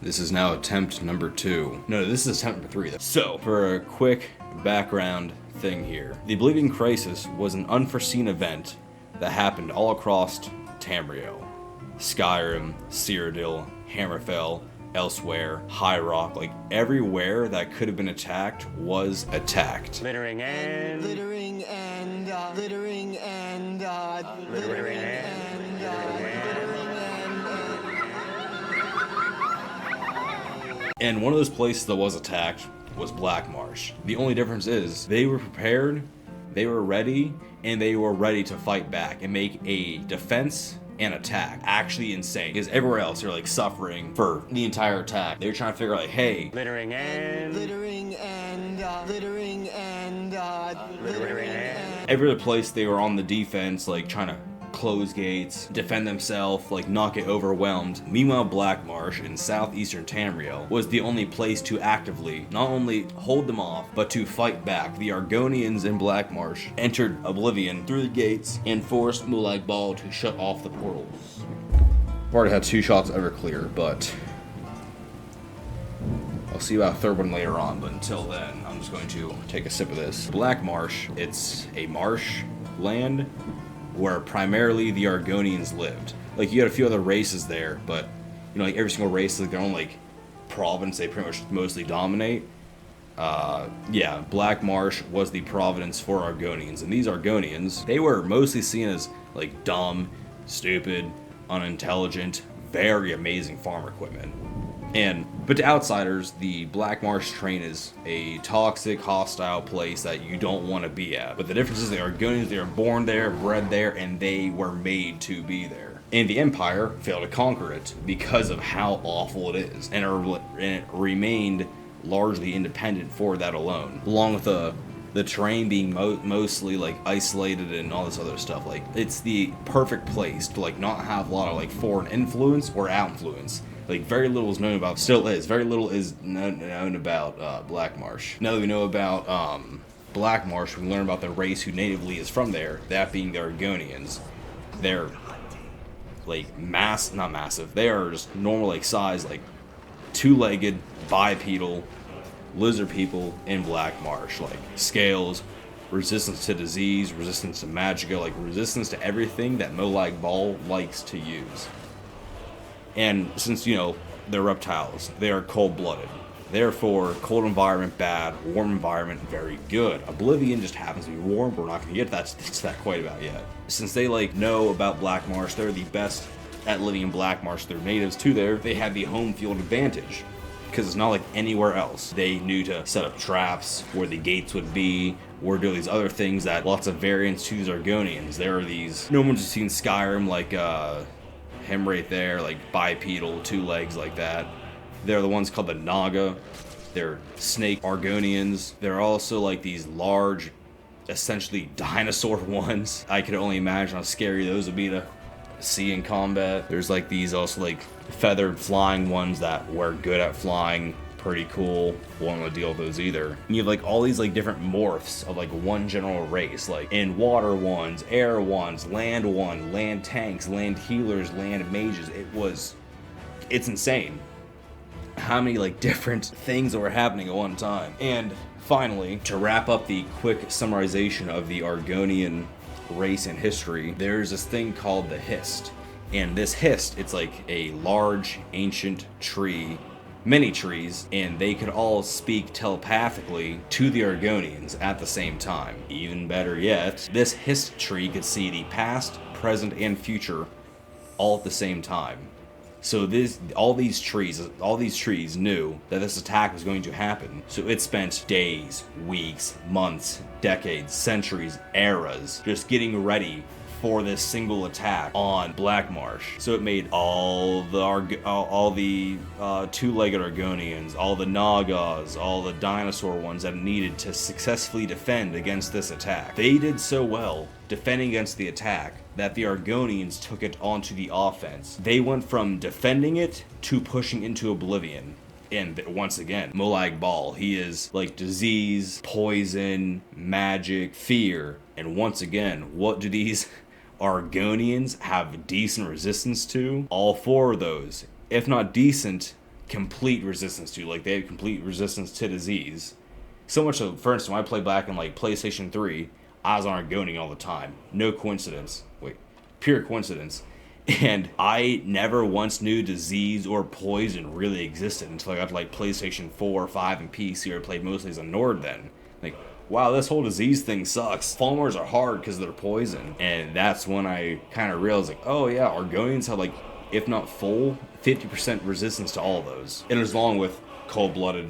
This is now attempt number 2. No, this is attempt number 3. So, for a quick background thing here. The Oblivion Crisis was an unforeseen event that happened all across Tamriel. Skyrim, Cyrodiil, Hammerfell, Elsewhere, High Rock, like everywhere that could have been attacked was attacked. Littering and And one of those places that was attacked was Black Marsh. The only difference is they were prepared, they were ready, and they were ready to fight back and make a defense and attack actually insane. Because everywhere else they're like suffering for the entire attack. They were trying to figure out like, hey, every other place they were on the defense, like trying to close gates, defend themselves, like not get overwhelmed. Meanwhile, Black Marsh in southeastern Tamriel was the only place to actively not only hold them off, but to fight back. The Argonians in Black Marsh entered Oblivion through the gates and forced Molag Bal to shut off the portals. I've already had 2 shots of Everclear, but I'll see about a third one later on, but until then, I'm just going to take a sip of this. Black Marsh, it's a marsh land where primarily the Argonians lived. Like, you had a few other races there, but, you know, like, every single race, like, their own, like, province they pretty much mostly dominate. Yeah, Black Marsh was the province for Argonians, and these Argonians, they were mostly seen as, like, dumb, stupid, unintelligent, very amazing farm equipment. But to outsiders, the Black Marsh Train is a toxic, hostile place that you don't want to be at. But the difference is the Argonians, they were born there, bred there, and they were made to be there. And the Empire failed to conquer it because of how awful it is. And it remained largely independent for that alone. Along with the terrain being mostly like isolated and all this other stuff. Like, it's the perfect place to like not have a lot of like foreign influence or outfluence. Like, very little is known about, still is, very little is known about Black Marsh. Now that we know about Black Marsh, we learn about the race who natively is from there, that being the Argonians. They're, like, not massive, they are just normal, like, size, like, 2-legged, bipedal, lizard people in Black Marsh. Like, scales, resistance to disease, resistance to magicka, like, resistance to everything that Molag Bal likes to use. And since, you know, they're reptiles, they are cold-blooded. Therefore, cold environment bad, warm environment very good. Oblivion just happens to be warm, but we're not going to get to that quite about yet. Since they, like, know about Black Marsh, they're the best at living in Black Marsh. They're natives to there. They have the home field advantage, because it's not like anywhere else. They knew to set up traps where the gates would be, or do these other things that lots of variants to these Argonians. There are these, no one's seen Skyrim, like, him right there, like bipedal, 2 legs like that. They're the ones called the Naga. They're snake Argonians. They're also like these large, essentially dinosaur ones. I could only imagine how scary those would be to see in combat. There's like these also like feathered flying ones that were good at flying. Pretty cool. Won't want to deal with those either. And you have like all these like different morphs of like one general race, like in water ones, air ones, land tanks, land healers, land mages. It's insane how many like different things that were happening at one time. And finally, to wrap up the quick summarization of the Argonian race and history, there's this thing called the Hist. And this Hist, it's like a large ancient tree, many trees, and they could all speak telepathically to the Argonians at the same time. Even better yet, this Hist tree could see the past, present, and future all at the same time. So all these trees knew that this attack was going to happen. So it spent days, weeks, months, decades, centuries, eras just getting ready for this single attack on Black Marsh. So it made all the 2-legged Argonians, all the Nagas, all the dinosaur ones that it needed to successfully defend against this attack. They did so well defending against the attack that the Argonians took it onto the offense. They went from defending it to pushing into Oblivion. And once again, Molag Bal, he is like disease, poison, magic, fear. And once again, what do these Argonians have decent resistance to? All 4 of those. If not decent, complete resistance to. Like, they have complete resistance to disease. So much so, for instance, when I played back in, like, PlayStation 3, I was on Argonian all the time. No coincidence. Wait, pure coincidence. And I never once knew disease or poison really existed until I got to, like, PlayStation 4, 5, and PC, where I played mostly as a Nord then. Like, wow, this whole disease thing sucks. Falmars are hard because they're poison. And that's when I kind of realized, like, oh yeah, Argonians have, like, if not full, 50% resistance to all of those. And as long with cold-blooded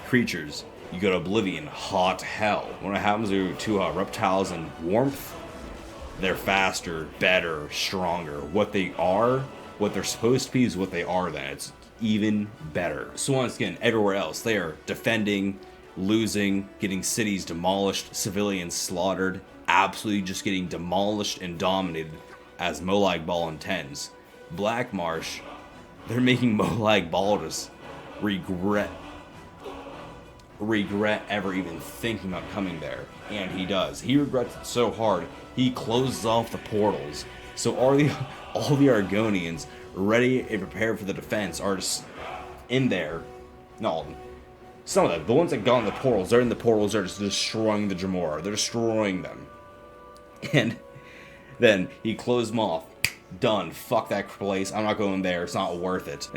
creatures, you go to Oblivion, hot hell. When it happens to reptiles and warmth, they're faster, better, stronger. What they are, what they're supposed to be is what they are then. It's even better. So once again, everywhere else, they are defending, losing, getting cities demolished, civilians slaughtered, absolutely just getting demolished and dominated as Molag Bal intends. Black Marsh, they're making Molag Bal just regret ever even thinking about coming there. And he does. He regrets it so hard, he closes off the portals. So all the Argonians, ready and prepared for the defense, are just in there. No, some of them, the ones that got in the portals, they're in the portals, they're just destroying the Jamora. They're destroying them. And then he closed them off. Done. Fuck that place. I'm not going there. It's not worth it.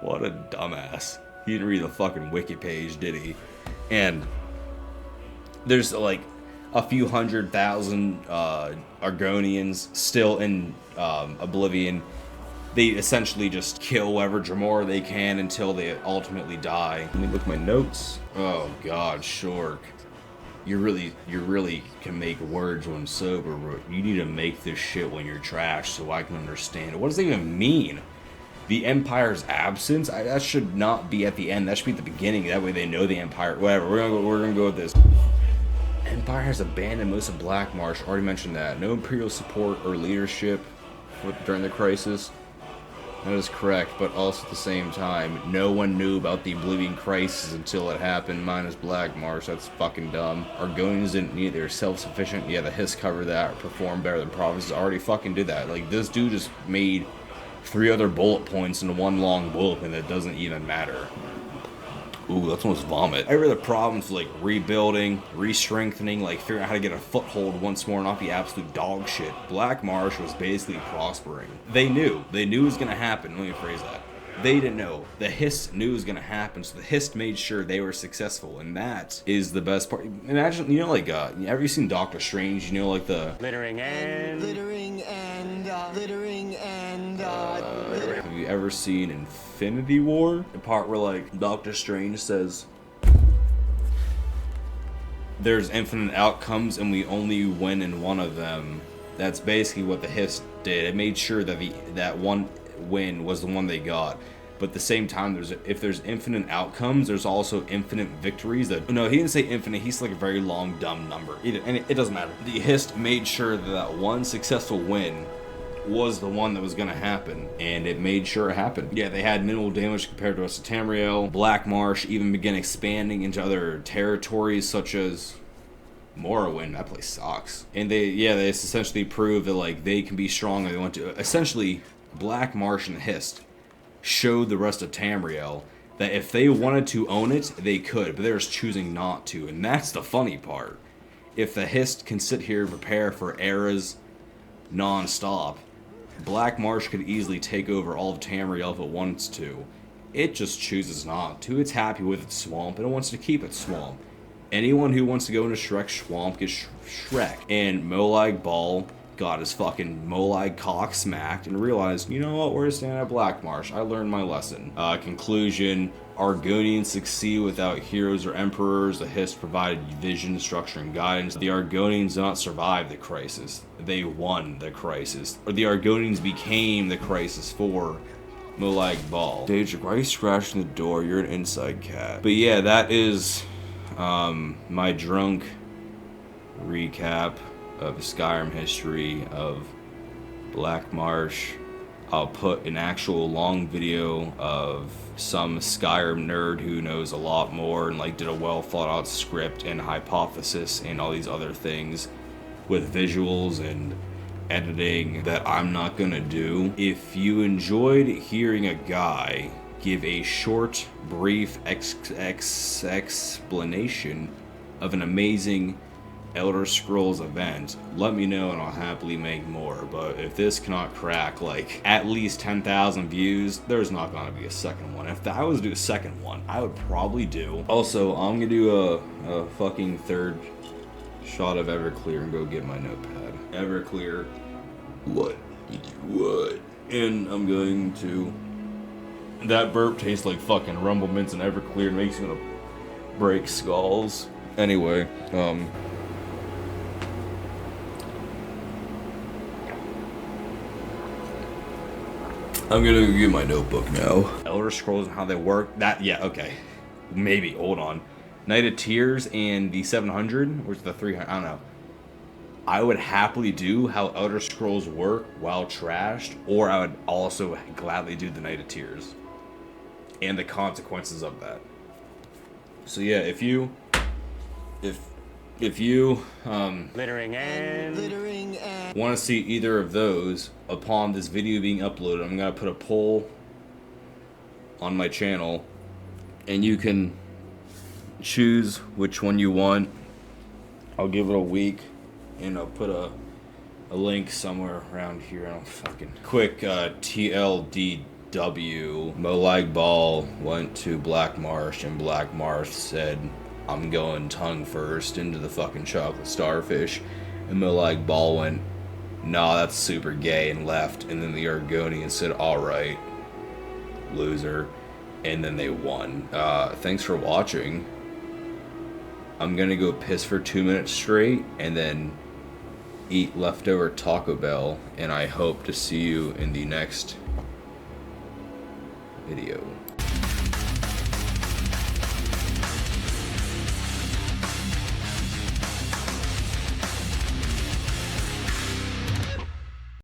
What a dumbass. He didn't read the fucking wiki page, did he? And there's like a few 100,000 Argonians still in Oblivion. They essentially just kill whoever Jamora they can until they ultimately die. Let me look at my notes. Oh god, Shork. You really can make words when sober, bro. You need to make this shit when you're trash so I can understand it. What does that even mean? The Empire's absence? That should not be at the end. That should be at the beginning. That way they know the Empire. Whatever. We're gonna go with this. Empire has abandoned most of Black Marsh. Already mentioned that. No Imperial support or leadership during the crisis. That is correct, but also at the same time, no one knew about the Oblivion crisis until it happened, minus Black Marsh. That's fucking dumb. Argonians didn't need, they're self-sufficient. Yeah, the Hiss covered that, or performed better than Provinces. Already fucking did that. Like, this dude just made 3 other bullet points in one long bullet, and that doesn't even matter. Ooh, that's almost vomit. I read the problems like rebuilding, re-strengthening, like figuring out how to get a foothold once more, not be absolute dog shit. Black Marsh was basically prospering. They knew it was gonna happen. Let me phrase that. They didn't know. The Hist knew it was gonna happen, so the Hist made sure they were successful, and that is the best part. Imagine, you know, like, have you seen Doctor Strange? You know, like the littering and have you ever seen Infinity War? The part where, like, Doctor Strange says, there's infinite outcomes and we only win in one of them. That's basically what the Hist did. It made sure that that one win was the one they got. But at the same time, if there's infinite outcomes, there's also infinite victories. No, he didn't say infinite. He's like a very long, dumb number. And it doesn't matter. The Hist made sure that one successful win was the one that was going to happen, and it made sure it happened. Yeah, they had minimal damage compared to us to Tamriel. Black Marsh even began expanding into other territories such as Morrowind. That place sucks. And they essentially proved that, like, they can be strong if they want to. Essentially, Black Marsh and the Hist showed the rest of Tamriel that if they wanted to own it, they could, but they're just choosing not to, and that's the funny part. If the Hist can sit here and prepare for eras non-stop, Black Marsh could easily take over all of Tamriel if it wants to. It just chooses not to. It's happy with its swamp, and it wants to keep its swamp. Anyone who wants to go into Shrek's swamp gets Shrek. And Molag Bal got his fucking Molag cock smacked and realized, you know what, we're standing at Black Marsh. I learned my lesson. Conclusion, Argonians succeed without heroes or emperors. The Hist provided vision, structure, and guidance. The Argonians did not survive the crisis. They won the crisis. Or the Argonians became the crisis for Molag Bal. Daedric, why are you scratching the door? You're an inside cat. But yeah, that is my drunk recap of Skyrim history of Black Marsh. I'll put an actual long video of some Skyrim nerd who knows a lot more and like did a well thought out script and hypothesis and all these other things with visuals and editing that I'm not gonna do. If you enjoyed hearing a guy give a short, brief explanation of an amazing Elder Scrolls event, let me know and I'll happily make more. But if this cannot crack like at least 10,000 views, there's not gonna be a second one. If I was to do a second one, I would probably do. Also, I'm gonna do a fucking third shot of Everclear and go get my notepad. Everclear, what? What? And I'm going to. That burp tastes like fucking Rumble Mints and Everclear and makes me wanna break skulls. Anyway, I'm gonna go get my notebook now. Elder Scrolls and how they work. That, yeah, okay. Maybe, hold on. Night of Tears and the 700, or the 300, I don't know. I would happily do how Elder Scrolls work while trashed, or I would also gladly do the Night of Tears. And the consequences of that. So yeah, if you Littering and want to see either of those upon this video being uploaded, I'm gonna put a poll on my channel, and you can choose which one you want. I'll give it a week, and I'll put a link somewhere around here. I don't fucking quick TLDW. Molag Ball went to Black Marsh, and Black Marsh said, I'm going tongue first into the fucking chocolate starfish. And Molag Ball went, nah, that's super gay, and left. And then the Argonians said, alright, loser. And then they won. Thanks for watching. I'm gonna go piss for 2 minutes straight, and then eat leftover Taco Bell. And I hope to see you in the next video.